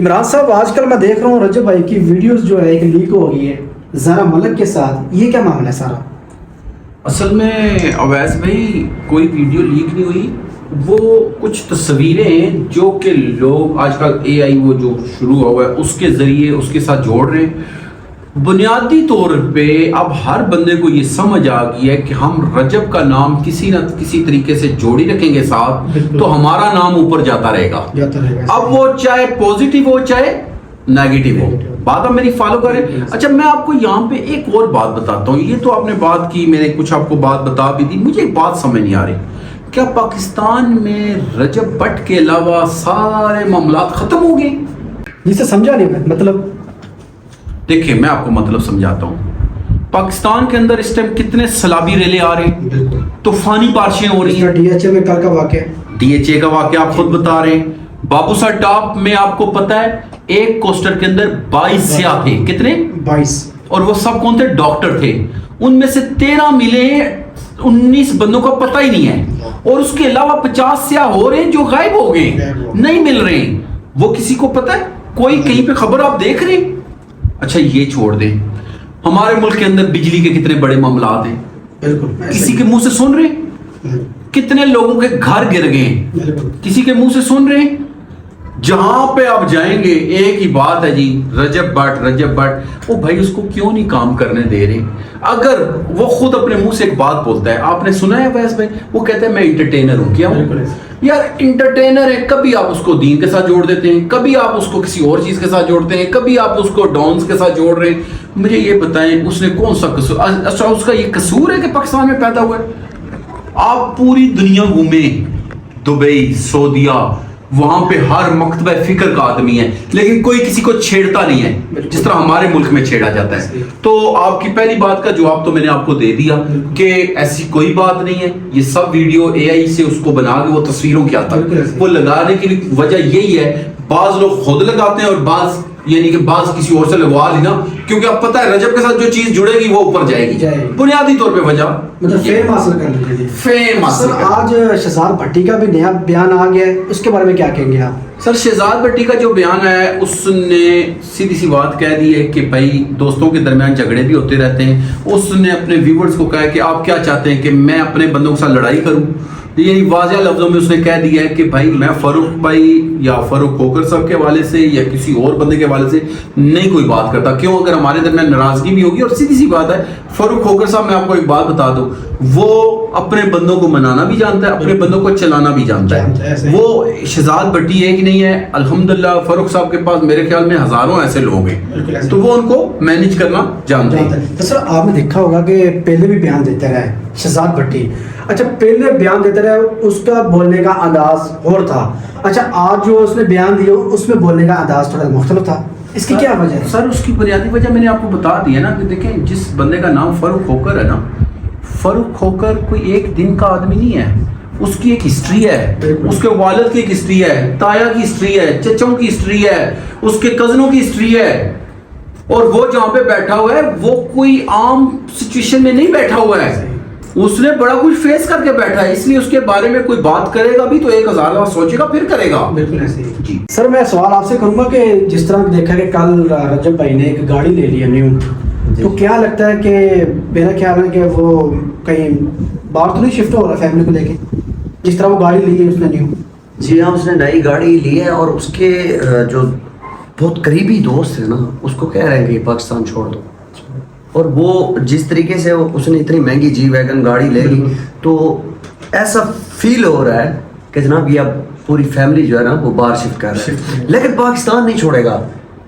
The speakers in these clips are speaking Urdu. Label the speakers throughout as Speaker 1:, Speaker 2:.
Speaker 1: عمران صاحب آج کل میں دیکھ رہا ہوں رجب بھائی کی ویڈیوز جو ہے ایک لیک ہو گئی ہے زارا ملک کے ساتھ، یہ کیا معاملہ ہے سارا؟
Speaker 2: اصل میں اویس بھائی کوئی ویڈیو لیک نہیں ہوئی، وہ کچھ تصویریں ہیں جو کہ لوگ آج کل اے آئی وہ جو شروع ہوا ہے اس کے ذریعے اس کے ساتھ جوڑ رہے ہیں۔ بنیادی طور پہ اب ہر بندے کو یہ سمجھ آ گئی ہے کہ ہم رجب کا نام کسی نہ کسی طریقے سے جوڑی رکھیں گے ساتھ تو ہمارا نام اوپر جاتا رہے گا، اب وہ چاہے پوزیٹیو ہو چاہے نیگیٹو ہو۔ بات اب میری فالو کریں۔ اچھا میں آپ کو یہاں پہ ایک اور بات بتاتا ہوں، یہ تو آپ نے بات کی، میں نے کچھ آپ کو بات بتا بھی دی، مجھے ایک بات سمجھ نہیں آ رہی، کیا پاکستان میں رجب بٹ کے علاوہ سارے معاملات ختم ہو گئے؟
Speaker 1: جسے سمجھا نہیں میں مطلب
Speaker 2: دیکھیں میں آپ کو مطلب سمجھاتا ہوں۔ پاکستان کے اندر اس ٹائم کتنے سیلابی ریلے آ رہے ہیں، طوفانی بارشیں ہو رہی ہیں،
Speaker 1: ڈی ایچ اے میں کل کا واقعہ،
Speaker 2: ڈی ایچ اے کا واقعہ آپ خود بتا رہے ہیں، بابو سر ٹاپ میں آپ کو پتا ہے ایک کوسٹر کے اندر 22 سیاح تھے، کتنے؟ 22، اور وہ سب کون تھے؟ ڈاکٹر تھے، ان میں سے 13 ملے، 19 بندوں کا پتہ ہی نہیں ہے، اور اس کے علاوہ 50 سیاح ہو رہے ہیں جو غائب ہو گئے، نہیں مل رہے ہیں، وہ کسی کو پتہ ہے؟ کوئی کہیں پہ خبر آپ دیکھ رہے ہیں؟ اچھا یہ چھوڑ دیں، ہمارے ملک کے اندر بجلی کے کتنے بڑے معاملات ہیں، کسی کے منہ سے سن رہے ہیں؟ کتنے لوگوں کے گھر گر گئے ہیں، کسی کے منہ سے سن رہے ہیں؟ جہاں پہ آپ جائیں گے ایک ہی بات ہے جی، رجب بٹ، وہ بھائی اس کو کیوں نہیں کام کرنے دے رہے؟ اگر وہ خود اپنے منہ سے ایک بات بولتا ہے، آپ نے سنا ہے ویس بھائی، وہ کہتا ہے میں انٹرٹینر ہوں، کیا ہوں؟ یار انٹرٹینر ہے، کبھی آپ اس کو دین کے ساتھ جوڑ دیتے ہیں، کبھی آپ اس کو کسی اور چیز کے ساتھ جوڑتے ہیں، کبھی آپ اس کو ڈانس کے ساتھ جوڑ رہے ہیں۔ مجھے یہ بتائیں اس نے کون سا قصور؟ اچھا اس کا یہ قصور ہے کہ پاکستان میں پیدا ہوا ہے؟ آپ پوری دنیا گھومیں، دبئی، سعودیہ، وہاں پہ ہر مکتبہ فکر کا آدمی ہے، لیکن کوئی کسی کو چھیڑتا نہیں ہے جس طرح ہمارے ملک میں چھیڑا جاتا ہے۔ تو آپ کی پہلی بات کا جواب تو میں نے آپ کو دے دیا کہ ایسی کوئی بات نہیں ہے، یہ سب ویڈیو اے آئی سے اس کو بنا کے وہ تصویروں کیا تھا، وہ لگانے کی وجہ یہی ہے، بعض لوگ خود لگاتے ہیں اور بعض یعنی کہ بعض کسی اور سے لگوا لینا، کیونکہ اب پتہ ہے رجب کے ساتھ جو چیز جڑے گی وہ اوپر جائے گی، بنیادی طور پہ وجہ
Speaker 1: مطلب فیم حاصل کرنے کے لیے۔
Speaker 2: فیم حاصل
Speaker 1: آج شہزاد بھٹی کا بھی نیا بیان آ گیا ہے، اس کے بارے میں کیا کہیں گے آپ؟
Speaker 2: سر شہزاد بھٹی کا جو بیان ہے اس نے سیدھی سی بات کہہ دی ہے کہ بھائی دوستوں کے درمیان جھگڑے بھی ہوتے رہتے ہیں، اس نے اپنے ویورز کو کہا کہ آپ کیا چاہتے ہیں کہ میں اپنے بندوں کے ساتھ لڑائی کروں؟ یعنی واضح لفظوں میں اس نے کہہ دیا ہے کہ بھائی میں فاروق بھائی یا فاروق کھوکھر صاحب کے حوالے سے یا کسی اور بندے کے حوالے سے نہیں کوئی بات کرتا، کیوں؟ اگر ہمارے درمیان ناراضگی بھی ہوگی، اور سیدھی سی بات ہے فاروق کھوکھر صاحب میں آپ کو ایک بات بتا دوں، وہ اپنے بندوں کو منانا بھی جانتا ہے، اپنے بندوں کو چلانا بھی جانتا ہے، وہ شہزاد بھٹی ہے کہ نہیں ہے، الحمدللہ فاروق صاحب کے پاس میرے خیال میں ہزاروں ایسے لوگ ہیں تو وہ ان کو مینیج کرنا جانتے ہیں۔
Speaker 1: تو سر آپ نے دیکھا ہوگا کہ پہلے بھی بیان دیتے رہے شہزاد بھٹی، اچھا پہلے بیان دیتے رہے اس کا بولنے کا انداز اور تھا، اچھا آج جو اس نے بیان دیا اس میں بولنے کا انداز تھوڑا مختلف تھا، اس کی کیا وجہ ہے؟
Speaker 2: سر اس کی بنیادی وجہ میں نے آپ کو بتا دی ہے نا کہ دیکھیں جس بندے کا نام فاروق کھوکھر ہے نا، فاروق کھوکھر کوئی ایک دن کا آدمی نہیں ہے، اس کی ایک ہسٹری ہے، اس کے والد کی ایک ہسٹری ہے، تایا کی ہسٹری ہے، چچوں کی ہسٹری ہے، اس کے کزنوں کی ہسٹری ہے، اور وہ جہاں پہ بیٹھا ہوا ہے وہ کوئی عام سچویشن میں نہیں بیٹھا ہوا ہے، اس نے بڑا کچھ فیس کر کے بیٹھا ہے، اس لیے اس کے بارے میں کوئی بات کرے گا بھی تو 1000 بار سوچے گا پھر کرے گا۔
Speaker 1: بالکل ایسے ہی
Speaker 2: جی
Speaker 1: سر میں سوال آپ سے کروں گا کہ جس طرح دیکھا کہ کل رجب بھائی نے ایک گاڑی لے لی ہے نیو، تو کیا لگتا ہے کہ میرا خیال ہے کہ وہ کہیں باہر تو نہیں شفٹ ہو رہا فیملی کو لے کے، جس طرح وہ گاڑی لی ہے اس نے نیو؟
Speaker 3: جی ہاں، اس نے نئی گاڑی لی ہے اور اس کے جو بہت قریبی دوست ہیں نا اس کو کہہ رہے ہیں کہ پاکستان چھوڑ دو، اور وہ جس طریقے سے اس نے اتنی مہنگی جی ویگن گاڑی لے لی تو ایسا فیل ہو رہا ہے کہ جناب یہ اب پوری فیملی جو ہے نا وہ باہر شفٹ کر رہا ہے، لیکن پاکستان نہیں چھوڑے گا،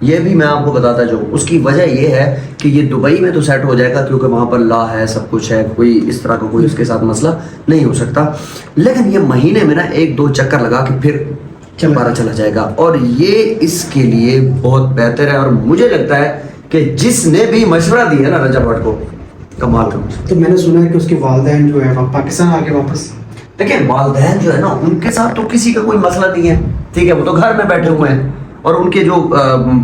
Speaker 3: یہ بھی میں آپ کو بتاتا جو اس کی وجہ یہ ہے کہ یہ دبئی میں تو سیٹ ہو جائے گا کیونکہ وہاں پر لا ہے، سب کچھ ہے، کوئی اس طرح کا کوئی اس کے ساتھ مسئلہ نہیں ہو سکتا، لیکن یہ مہینے میں نا 1-2 چکر لگا کے پھر دوبارہ چلا جائے گا، اور یہ اس کے لیے بہت بہتر ہے، اور مجھے لگتا ہے کہ جس نے بھی مشورہ دیا نا رجب بٹ کو کمال کا۔
Speaker 1: تو میں نے سنا ہے کہ اس کے والدین جو ہے پاکستان آ کے واپس،
Speaker 3: دیکھیں والدین جو ہے نا ان کے ساتھ تو کسی کا کوئی مسئلہ نہیں ہے، ٹھیک ہے، وہ تو گھر میں بیٹھے ہوئے ہیں، اور ان کے جو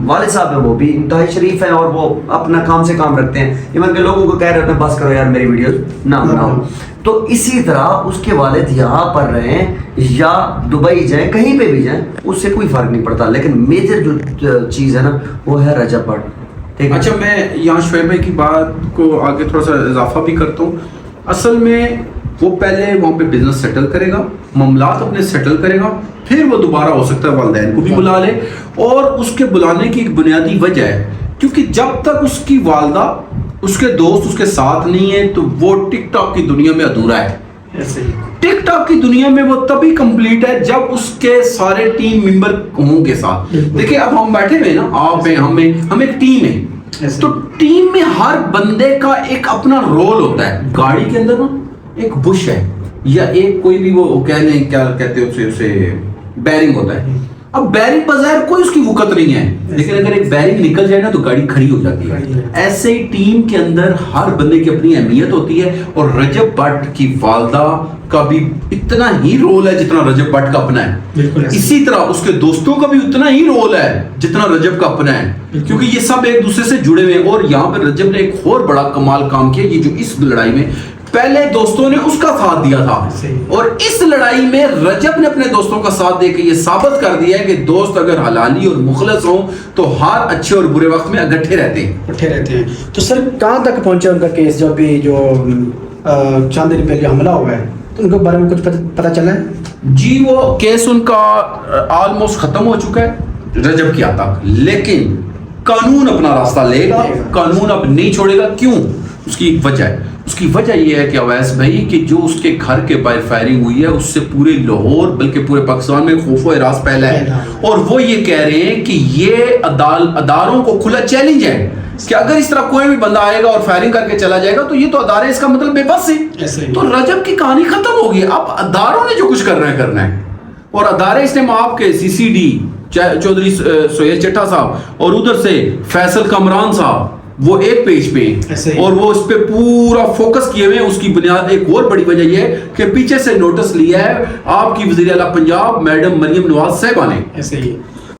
Speaker 3: والد صاحب ہیں وہ بھی انتہائی شریف ہیں اور وہ اپنا کام سے کام رکھتے ہیں، ایون کہ لوگوں کو کہہ رہے ہوتے ہیں بس کرو یار میری ویڈیوز نہ بناؤ. تو اسی طرح اس کے والد یہاں پر رہیں یا دبئی جائیں کہیں پہ بھی جائیں اس سے کوئی فرق نہیں پڑتا، لیکن میجر جو چیز ہے نا وہ ہے رجب بٹ.
Speaker 2: اچھا میں یہاں شعیب بھائی کی بات کو آگے تھوڑا سا اضافہ بھی کرتا ہوں. اصل میں وہ پہلے وہاں پہ بزنس سیٹل کرے گا، معاملات اپنے سیٹل کرے گا، پھر وہ دوبارہ ہو سکتا ہے والدین کو بھی بلا لے. اور اس کے بلانے کی ایک بنیادی وجہ ہے کیونکہ جب تک اس کی والدہ اس کے دوست اس کے ساتھ نہیں ہیں تو وہ ٹک ٹاک کی دنیا میں ادھورا ہے. ٹک ٹاک کی دنیا میں وہ تبھی کمپلیٹ ہے جب اس کے سارے ٹیم ممبر ہوں کے ساتھ. دیکھیں اب ہم بیٹھے ہوئے نا، آپ ہیں، ہم ایک ٹیم ہے، تو ٹیم میں ہر بندے کا ایک اپنا رول ہوتا ہے. گاڑی کے اندر نا ایک بش ہے یا ایک کوئی بھی وہ کہہ لیں کیا کہتے ہیں اسے بیرنگ ہوتا ہے. اب بیرنگ بظاہر کوئی اس کی وقت نہیں ہے، لیکن اگر ایک بیرنگ نکل جائے نا تو گاڑی کھڑی ہو جاتی ہے. ایسے ہی ٹیم کے اندر ہر بندے کی اپنی اہمیت ہوتی ہے اور رجب بٹ کی والدہ کا بھی اتنا ہی رول ہے جتنا رجب بٹ کا اپنا ہے. اسی طرح اس کے دوستوں کا بھی اتنا ہی رول ہے جتنا رجب کا اپنا ہے، کیونکہ یہ سب ایک دوسرے سے جڑے ہوئے ہیں. اور یہاں پہ رجب نے ایک اور بڑا کمال کام کیا، یہ جو اس لڑائی میں پہلے دوستوں نے اس کا ساتھ دیا تھا اور اس لڑائی میں رجب نے اپنے دوستوں کا ساتھ دے کے یہ ثابت کر دیا ہے کہ دوست اگر حلالی اور مخلص ہوں تو ہر اچھے اور برے وقت میں اکٹھے رہتے ہیں.
Speaker 1: تو سر کہاں تک پہنچا ان کا کیس؟ جب بھی جو چند دن پہلے حملہ ہوا ہے تو ان کے بارے میں کچھ پتہ چلا ہے؟
Speaker 2: جی وہ کیس ان کا آلموسٹ ختم ہو چکا ہے رجب کی حد تک، لیکن قانون اپنا راستہ لے گا، قانون اب نہیں چھوڑے گا. کیوں؟ اس کی ایک وجہ ہے. اس کی وجہ یہ ہے کہ اویس بھائی کہ جو اس کے گھر کے باہر فائرنگ ہوئی ہے اس سے پورے لاہور بلکہ پورے پاکستان میں خوف و ہراس پھیلا ہے. اور وہ یہ کہہ رہے ہیں کہ یہ اداروں کو کھلا چیلنج ہے کہ اگر اس طرح کوئی بھی بندہ آئے گا اور فائرنگ کر کے چلا جائے گا تو یہ تو ادارے اس کا مطلب بے بس ہے. تو رجب کی کہانی ختم ہوگی، اب اداروں نے جو کچھ کرنا ہے. اور ادارے اس نے آپ کے CCD چودھری سہیل چٹھا صاحب اور ادھر سے فیصل کامران صاحب وہ ایک پیج پہ اور وہ اس پہ پورا فوکس کیے ہوئے ہیں. اس کی بنیاد ایک اور بڑی وجہ یہ ہے کہ پیچھے سے نوٹس لیا ہے آپ کی وزیر اعلیٰ پنجاب میڈم مریم نواز صاحبہ نے.